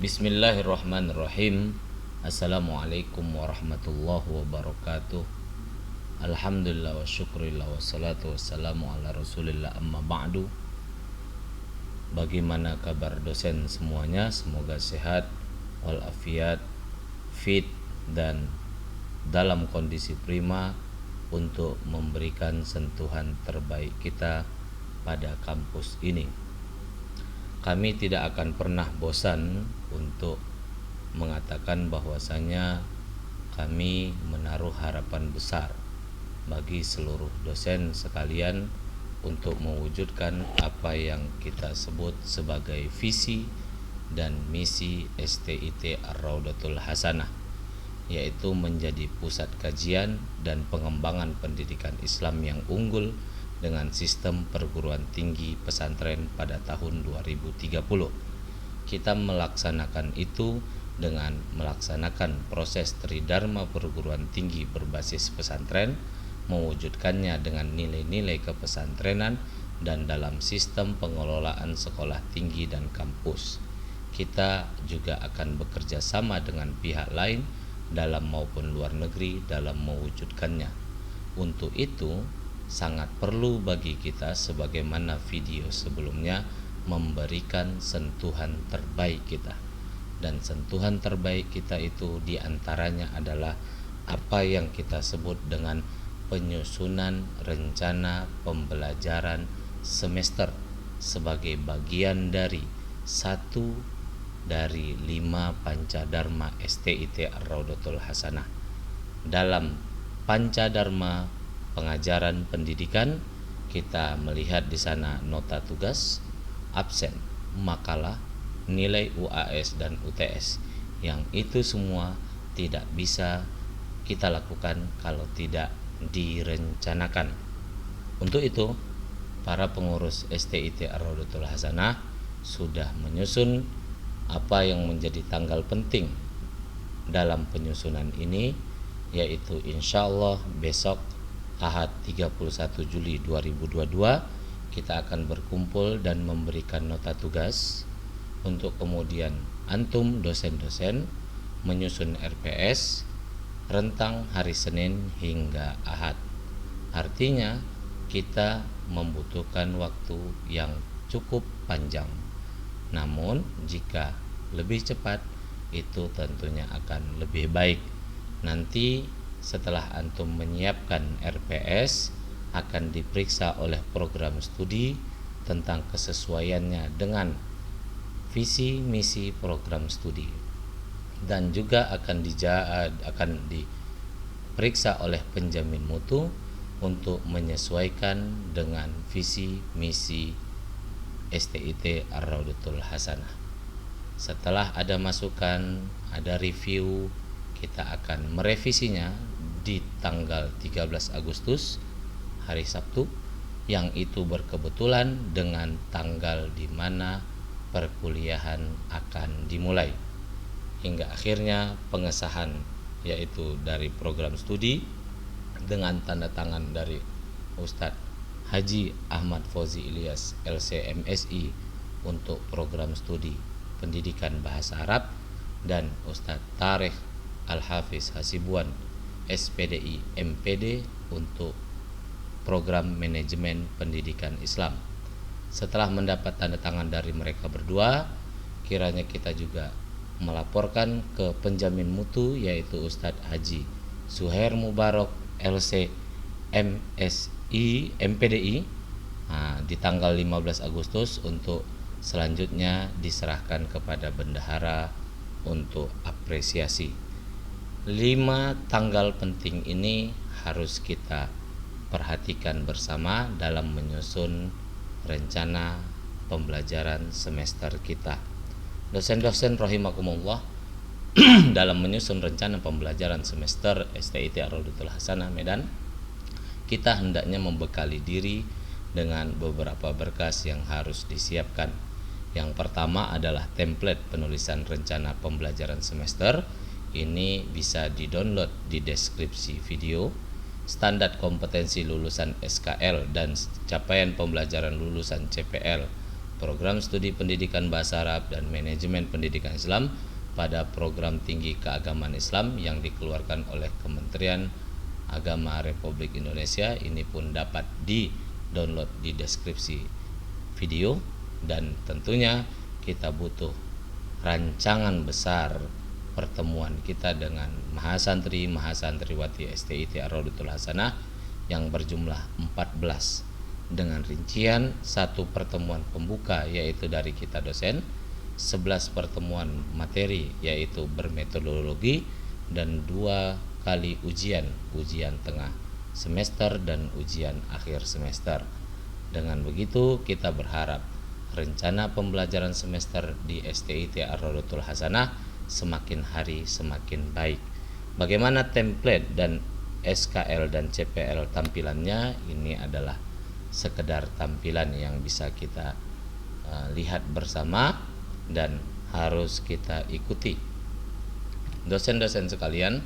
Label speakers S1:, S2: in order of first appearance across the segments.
S1: Bismillahirrahmanirrahim. Assalamualaikum warahmatullahi wabarakatuh. Alhamdulillah wa syukurillah wa salatu wassalamu ala rasulillah amma ba'du. Bagaimana kabar dosen semuanya? Semoga sehat walafiat, fit dan dalam kondisi prima untuk memberikan sentuhan terbaik kita pada kampus ini. Kami tidak akan pernah bosan untuk mengatakan bahwasanya kami menaruh harapan besar bagi seluruh dosen sekalian untuk mewujudkan apa yang kita sebut sebagai visi dan misi STIT Ar-Raudatul Hasanah, yaitu menjadi pusat kajian dan pengembangan pendidikan Islam yang unggul dengan sistem perguruan tinggi pesantren pada tahun 2030. Kita melaksanakan itu dengan melaksanakan proses tridharma perguruan tinggi berbasis pesantren, mewujudkannya dengan nilai-nilai kepesantrenan dan dalam sistem pengelolaan sekolah tinggi dan kampus. Kita juga akan bekerja sama dengan pihak lain dalam maupun luar negeri dalam mewujudkannya. Untuk itu, sangat perlu bagi kita sebagaimana video sebelumnya memberikan sentuhan terbaik kita. Dan sentuhan terbaik kita itu diantaranya adalah apa yang kita sebut dengan penyusunan rencana pembelajaran semester sebagai bagian dari 1 dari 5 pancadharma STIT Ar-Raudatul Hasanah. Dalam pancadharma pengajaran pendidikan, kita melihat di sana nota tugas, absen, makalah, nilai UAS dan UTS. Yang itu semua tidak bisa kita lakukan kalau tidak direncanakan. Untuk itu, para pengurus STIT Ar-Raudatul Hasanah sudah menyusun apa yang menjadi tanggal penting dalam penyusunan ini, yaitu insyaallah besok Ahad 31 Juli 2022 kita akan berkumpul dan memberikan nota tugas untuk kemudian antum dosen-dosen menyusun RPS rentang hari Senin hingga Ahad. Artinya kita membutuhkan waktu yang cukup panjang. Namun jika lebih cepat itu tentunya akan lebih baik. Nanti setelah antum menyiapkan RPS akan diperiksa oleh program studi tentang kesesuaiannya dengan visi misi program studi, dan juga akan diperiksa oleh penjamin mutu untuk menyesuaikan dengan visi misi STIT Ar-Raudatul Hasanah. Setelah ada masukan, ada review, kita akan merevisinya di tanggal 13 Agustus hari Sabtu, yang itu berkebetulan dengan tanggal di mana perkuliahan akan dimulai, hingga akhirnya pengesahan yaitu dari program studi dengan tanda tangan dari Ustadz Haji Ahmad Fauzi Ilyas LC/MSI untuk program studi pendidikan bahasa Arab, dan Ustadz Tarikh Al-Hafiz Hasibuan SPDI MPD untuk program manajemen pendidikan Islam. Setelah mendapat tanda tangan dari mereka berdua, kiranya kita juga melaporkan ke penjamin mutu yaitu Ustadz Haji Suher Mubarak LC MSI MPDI di tanggal 15 Agustus untuk selanjutnya diserahkan kepada bendahara untuk apresiasi. 5 tanggal penting ini harus kita perhatikan bersama dalam menyusun rencana pembelajaran semester kita. Dosen-dosen rahimakumullah, dalam menyusun rencana pembelajaran semester STIT Ar-Raudatul Hasanah Medan, kita hendaknya membekali diri dengan beberapa berkas yang harus disiapkan. Yang pertama adalah template penulisan rencana pembelajaran semester. Ini bisa di-download di deskripsi video. Standar kompetensi lulusan SKL dan capaian pembelajaran lulusan CPL program studi pendidikan bahasa Arab dan manajemen pendidikan Islam pada program tinggi keagamaan Islam yang dikeluarkan oleh Kementerian Agama Republik Indonesia. Ini pun dapat di-download di deskripsi video, dan tentunya kita butuh rancangan besar pertemuan kita dengan Mahasantri Mahasantriwati STIT Ar-Raudatul Hasanah yang berjumlah 14 dengan rincian 1 pertemuan pembuka yaitu dari kita dosen, 11 pertemuan materi yaitu bermetodologi, dan 2 kali ujian tengah semester dan ujian akhir semester. Dengan begitu kita berharap rencana pembelajaran semester di STIT Ar-Raudatul Hasanah semakin hari semakin baik. Bagaimana template dan SKL dan CPL tampilannya, ini adalah sekedar tampilan yang bisa kita lihat bersama dan harus kita ikuti. Dosen-dosen sekalian,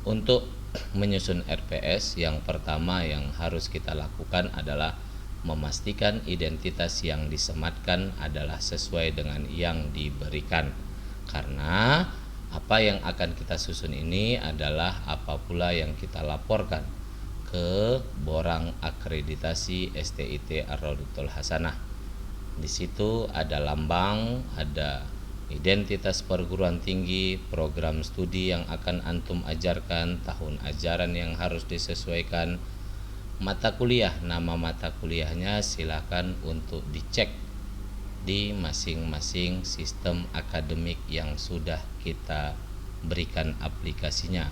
S1: untuk menyusun RPS, yang pertama yang harus kita lakukan adalah memastikan identitas yang disematkan adalah sesuai dengan yang diberikan. Karena apa yang akan kita susun ini adalah apa pula yang kita laporkan ke borang akreditasi STIT Ar-Raudatul Hasanah. Di situ ada lambang, ada identitas perguruan tinggi, program studi yang akan antum ajarkan, tahun ajaran yang harus disesuaikan, mata kuliah, nama mata kuliahnya silakan untuk dicek di masing-masing sistem akademik yang sudah kita berikan aplikasinya.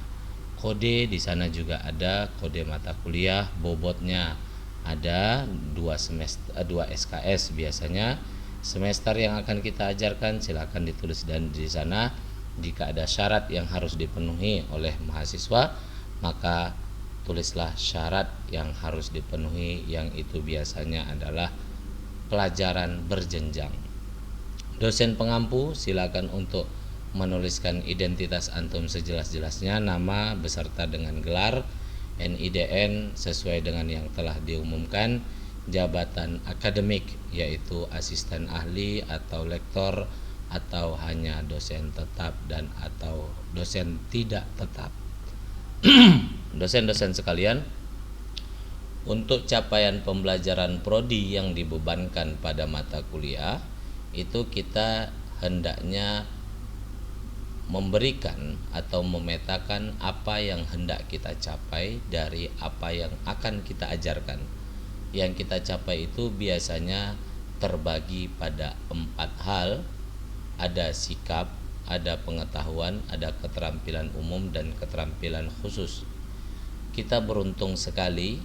S1: Kode di sana juga ada kode mata kuliah, bobotnya ada 2 SKS biasanya. Semester yang akan kita ajarkan silakan ditulis dan di sana. Jika ada syarat yang harus dipenuhi oleh mahasiswa, maka tulislah syarat yang harus dipenuhi, yang itu biasanya adalah pelajaran berjenjang. Dosen pengampu silakan untuk menuliskan identitas antum sejelas-jelasnya, nama beserta dengan gelar, NIDN sesuai dengan yang telah diumumkan, jabatan akademik yaitu asisten ahli atau lektor atau hanya dosen tetap dan atau dosen tidak tetap. Dosen-dosen sekalian, untuk capaian pembelajaran prodi yang dibebankan pada mata kuliah itu kita hendaknya memberikan atau memetakan apa yang hendak kita capai dari apa yang akan kita ajarkan. Yang kita capai itu biasanya terbagi pada 4 hal. Ada sikap, ada pengetahuan, ada keterampilan umum, dan keterampilan khusus. Kita beruntung sekali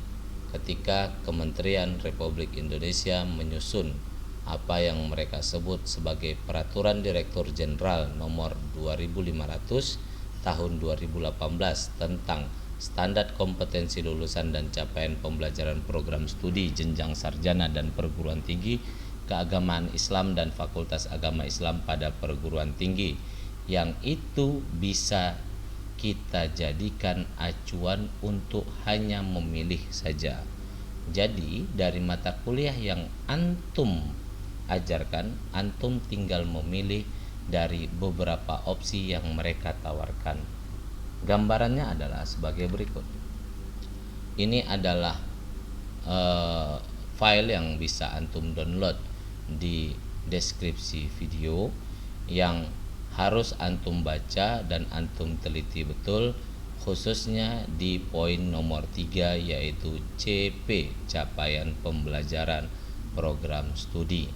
S1: ketika Kementerian Republik Indonesia menyusun apa yang mereka sebut sebagai Peraturan Direktur Jenderal Nomor 2500 Tahun 2018 tentang standar kompetensi lulusan dan capaian pembelajaran program studi jenjang sarjana dan perguruan tinggi keagamaan Islam dan Fakultas Agama Islam pada perguruan tinggi, yang itu bisa kita jadikan acuan untuk hanya memilih saja. Jadi dari mata kuliah yang antum ajarkan, antum tinggal memilih dari beberapa opsi yang mereka tawarkan. Gambarannya adalah sebagai berikut. Ini adalah file yang bisa antum download di deskripsi video, yang harus antum baca dan antum teliti betul, khususnya di poin nomor 3 yaitu CP, capaian pembelajaran program studi.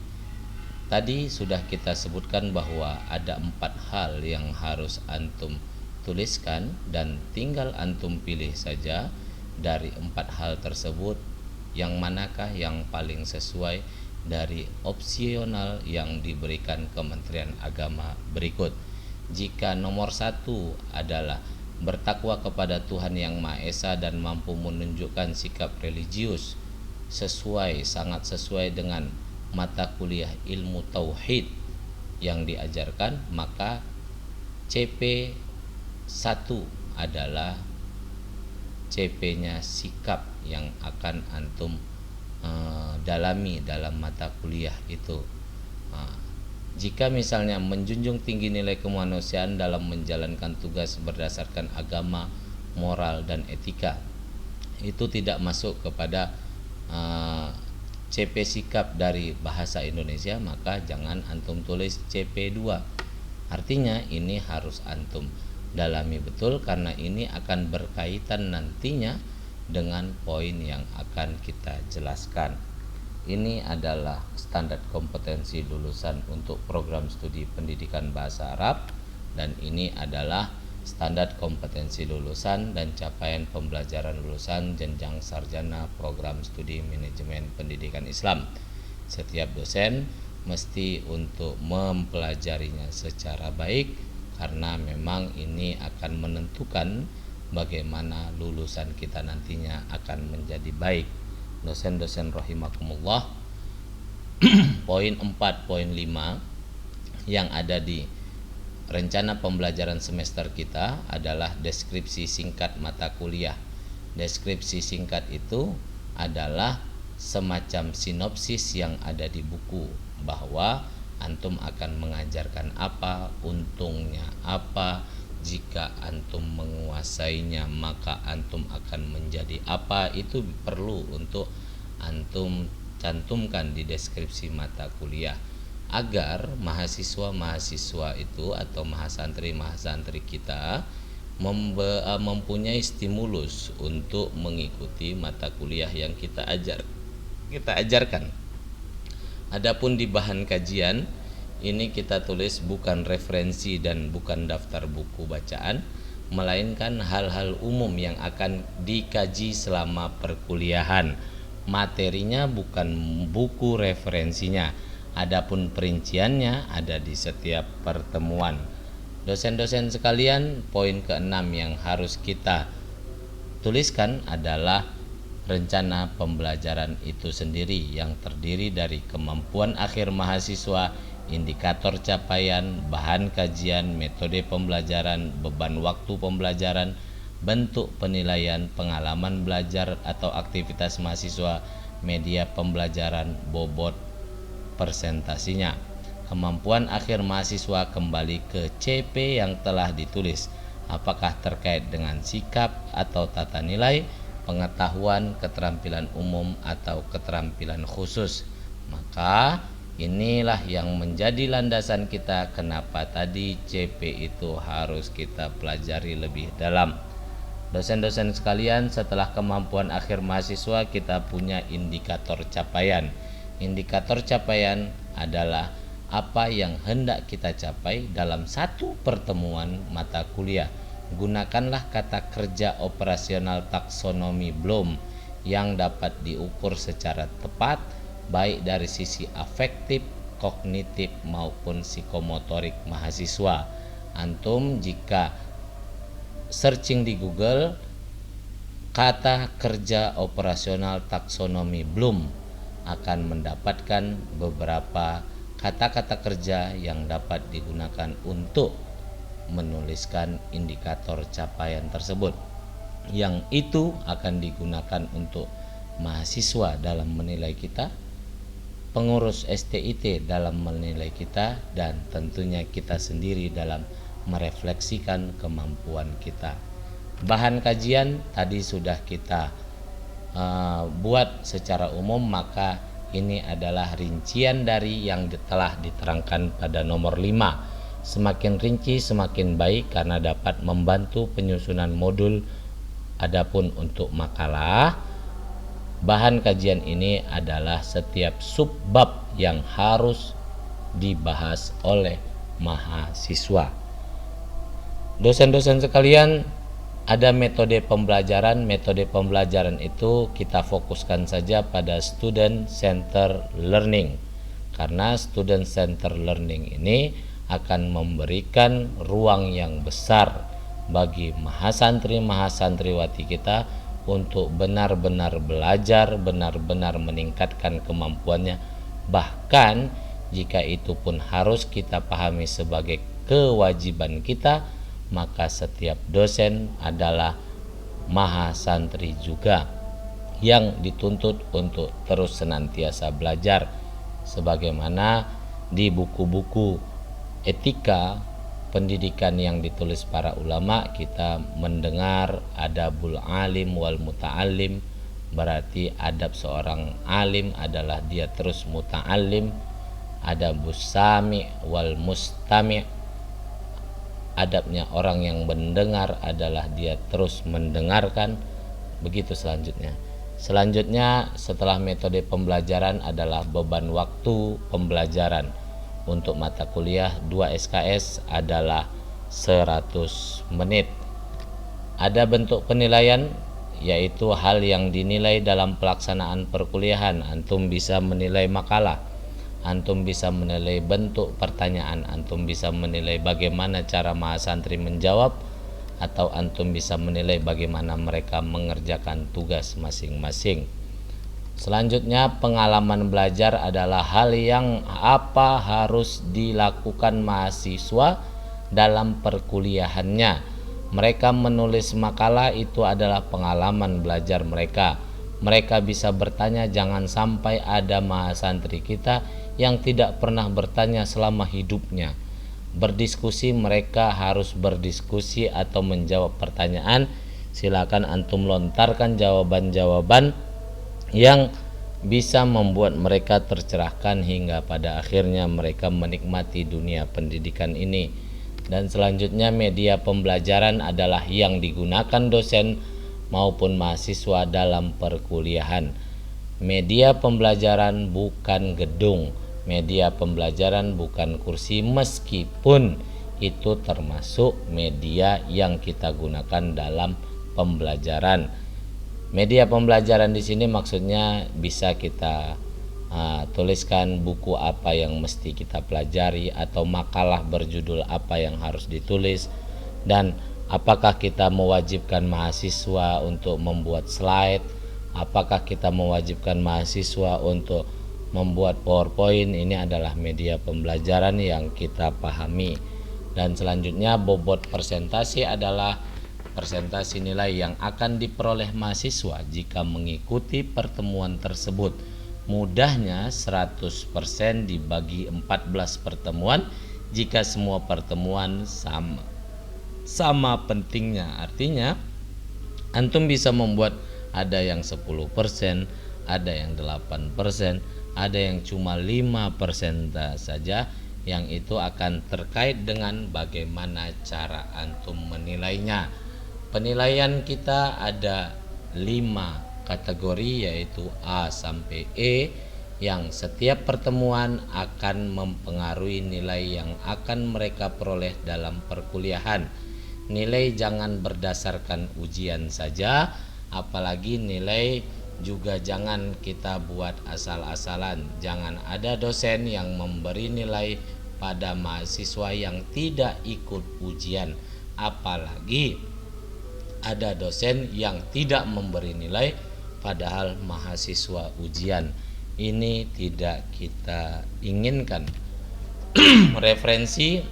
S1: Tadi sudah kita sebutkan bahwa ada 4 hal yang harus antum tuliskan dan tinggal antum pilih saja dari 4 hal tersebut yang manakah yang paling sesuai dari opsional yang diberikan Kementerian Agama berikut. Jika nomor 1 adalah bertakwa kepada Tuhan Yang Maha Esa dan mampu menunjukkan sikap religius sangat sesuai dengan mata kuliah ilmu tauhid yang diajarkan, maka CP 1 adalah CP-nya sikap yang akan antum dalami dalam mata kuliah itu. Jika misalnya menjunjung tinggi nilai kemanusiaan dalam menjalankan tugas berdasarkan agama, moral, dan etika, itu tidak masuk kepada CP sikap dari bahasa Indonesia, maka jangan antum tulis CP2. Artinya ini harus antum dalami betul, karena ini akan berkaitan nantinya dengan poin yang akan kita jelaskan. Ini adalah standar kompetensi lulusan untuk program studi pendidikan bahasa Arab, dan ini adalah standar kompetensi lulusan dan capaian pembelajaran lulusan jenjang sarjana program studi manajemen pendidikan Islam. Setiap dosen mesti untuk mempelajarinya secara baik, karena memang ini akan menentukan bagaimana lulusan kita nantinya akan menjadi baik. Dosen-dosen rahimakumullah, poin 4, poin 5 yang ada di rencana pembelajaran semester kita adalah deskripsi singkat mata kuliah. Deskripsi singkat itu adalah semacam sinopsis yang ada di buku, bahwa antum akan mengajarkan apa, untungnya apa, jika antum menguasainya maka antum akan menjadi apa. Itu perlu untuk antum cantumkan di deskripsi mata kuliah, agar mahasiswa-mahasiswa itu atau mahasantri-mahasantri kita mempunyai stimulus untuk mengikuti mata kuliah yang kita ajarkan. Adapun di bahan kajian ini kita tulis bukan referensi dan bukan daftar buku bacaan, melainkan hal-hal umum yang akan dikaji selama perkuliahan. Materinya bukan buku referensinya. Adapun perinciannya ada di setiap pertemuan. Dosen-dosen sekalian, poin ke-6 yang harus kita tuliskan adalah rencana pembelajaran itu sendiri, yang terdiri dari kemampuan akhir mahasiswa, indikator capaian, bahan kajian, metode pembelajaran, beban waktu pembelajaran, bentuk penilaian, pengalaman belajar atau aktivitas mahasiswa, media pembelajaran, bobot persentasinya. Kemampuan akhir mahasiswa kembali ke CP yang telah ditulis, apakah terkait dengan sikap atau tata nilai, pengetahuan, keterampilan umum atau keterampilan khusus. Maka inilah yang menjadi landasan kita kenapa tadi CP itu harus kita pelajari lebih dalam. Dosen-dosen sekalian, setelah kemampuan akhir mahasiswa kita punya indikator capaian. Indikator capaian adalah apa yang hendak kita capai dalam satu pertemuan mata kuliah. Gunakanlah kata kerja operasional taksonomi Bloom yang dapat diukur secara tepat, baik dari sisi afektif, kognitif maupun psikomotorik mahasiswa. Antum jika searching di Google kata kerja operasional taksonomi Bloom akan mendapatkan beberapa kata-kata kerja yang dapat digunakan untuk menuliskan indikator capaian tersebut, yang itu akan digunakan untuk mahasiswa dalam menilai kita, pengurus STIT dalam menilai kita, dan tentunya kita sendiri dalam merefleksikan kemampuan kita. Bahan kajian tadi sudah kita buat secara umum, maka ini adalah rincian dari yang telah diterangkan pada nomor 5. Semakin rinci semakin baik karena dapat membantu penyusunan modul. Adapun untuk makalah, bahan kajian ini adalah setiap subbab yang harus dibahas oleh mahasiswa. Dosen-dosen sekalian, ada metode pembelajaran. Metode pembelajaran itu kita fokuskan saja pada student center learning, karena student center learning ini akan memberikan ruang yang besar bagi mahasantri-mahasantriwati kita untuk benar-benar belajar, benar-benar meningkatkan kemampuannya. Bahkan jika itu pun harus kita pahami sebagai kewajiban kita, maka setiap dosen adalah mahasantri juga. yang dituntut untuk terus senantiasa belajar, sebagaimana di buku-buku etika pendidikan yang ditulis para ulama. Kita mendengar adabul alim wal muta'alim, berarti adab seorang alim adalah dia terus muta'alim. Adabus sami wal mustami', adabnya orang yang mendengar adalah dia terus mendengarkan. Begitu selanjutnya setelah metode pembelajaran adalah beban waktu pembelajaran. Untuk mata kuliah 2 SKS adalah 100 menit. Ada bentuk penilaian, yaitu hal yang dinilai dalam pelaksanaan perkuliahan. Antum bisa menilai makalah, antum bisa menilai bentuk pertanyaan, antum bisa menilai bagaimana cara mahasantri menjawab, atau antum bisa menilai bagaimana mereka mengerjakan tugas masing-masing. Selanjutnya, pengalaman belajar adalah hal yang harus dilakukan mahasiswa dalam perkuliahannya. Mereka menulis makalah, itu adalah pengalaman belajar mereka. Mereka bisa bertanya, jangan sampai ada mahasantri kita yang tidak pernah bertanya selama hidupnya. Berdiskusi, mereka harus berdiskusi atau menjawab pertanyaan. Silakan antum lontarkan jawaban-jawaban yang bisa membuat mereka tercerahkan hingga pada akhirnya mereka menikmati dunia pendidikan ini. Dan selanjutnya, media pembelajaran adalah yang digunakan dosen maupun mahasiswa dalam perkuliahan. Media pembelajaran bukan gedung, media pembelajaran bukan kursi, meskipun itu termasuk media yang kita gunakan dalam pembelajaran. Media pembelajaran di sini maksudnya bisa kita tuliskan buku apa yang mesti kita pelajari, atau makalah berjudul apa yang harus ditulis, dan apakah kita mewajibkan mahasiswa untuk membuat slide, apakah kita mewajibkan mahasiswa untuk membuat PowerPoint. Ini adalah media pembelajaran yang kita pahami. Dan selanjutnya, bobot presentasi adalah presentasi nilai yang akan diperoleh mahasiswa jika mengikuti pertemuan tersebut. Mudahnya 100% dibagi 14 pertemuan jika semua pertemuan sama pentingnya. Artinya antum bisa membuat ada yang 10%, ada yang 8%, ada yang cuma 5% saja, yang itu akan terkait dengan bagaimana cara antum menilainya. Penilaian kita ada 5 kategori, yaitu A sampai E, yang setiap pertemuan akan mempengaruhi nilai yang akan mereka peroleh dalam perkuliahan. Nilai jangan berdasarkan ujian saja, apalagi nilai juga jangan kita buat asal-asalan. Jangan ada dosen yang memberi nilai pada mahasiswa yang tidak ikut ujian, apalagi ada dosen yang tidak memberi nilai padahal mahasiswa ujian. Ini tidak kita inginkan. Referensi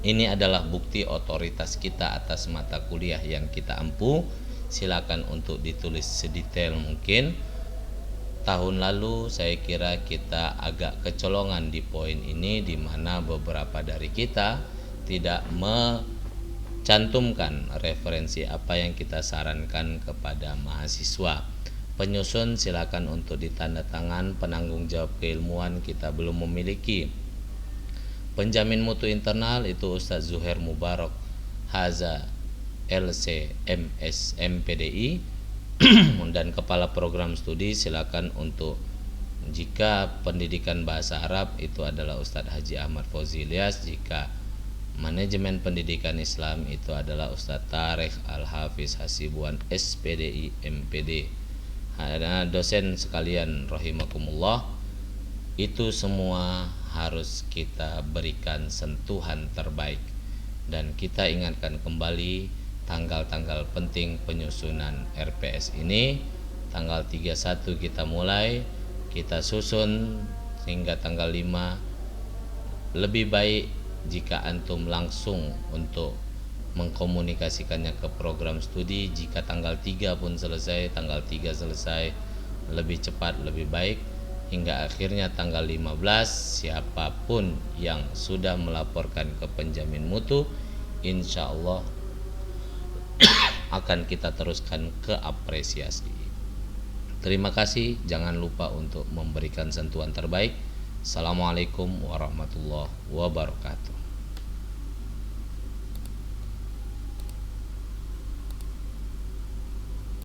S1: ini adalah bukti otoritas kita atas mata kuliah yang kita ampu. Silakan untuk ditulis sedetail mungkin. Tahun lalu saya kira kita agak kecolongan di poin ini, di mana beberapa dari kita tidak cantumkan referensi apa yang kita sarankan kepada mahasiswa. Penyusun silakan untuk ditandatangan. Penanggung jawab keilmuan kita belum memiliki. Penjamin mutu internal itu Ustadz Zuhair Mubarak, Haza LC MS MPDI. Dan kepala program studi silakan untuk, jika pendidikan bahasa Arab itu adalah Ustadz Haji Ahmad Fauzi Ilyas, jika manajemen pendidikan Islam itu adalah Ustadz Tarikh Al-Hafiz Hasibuan SPDI MPD. Dosen sekalian rahimakumullah, itu semua harus kita berikan sentuhan terbaik. Dan kita ingatkan kembali tanggal-tanggal penting penyusunan RPS ini. Tanggal 31 kita mulai, kita susun hingga tanggal 5. Lebih baik jika antum langsung untuk mengkomunikasikannya ke program studi. Jika tanggal 3 pun selesai, tanggal 3 selesai, lebih cepat lebih baik. Hingga akhirnya tanggal 15, siapapun yang sudah melaporkan ke penjamin mutu, insya Allah akan kita teruskan ke apresiasi. Terima kasih, jangan lupa untuk memberikan sentuhan terbaik. Assalamualaikum warahmatullahi wabarakatuh.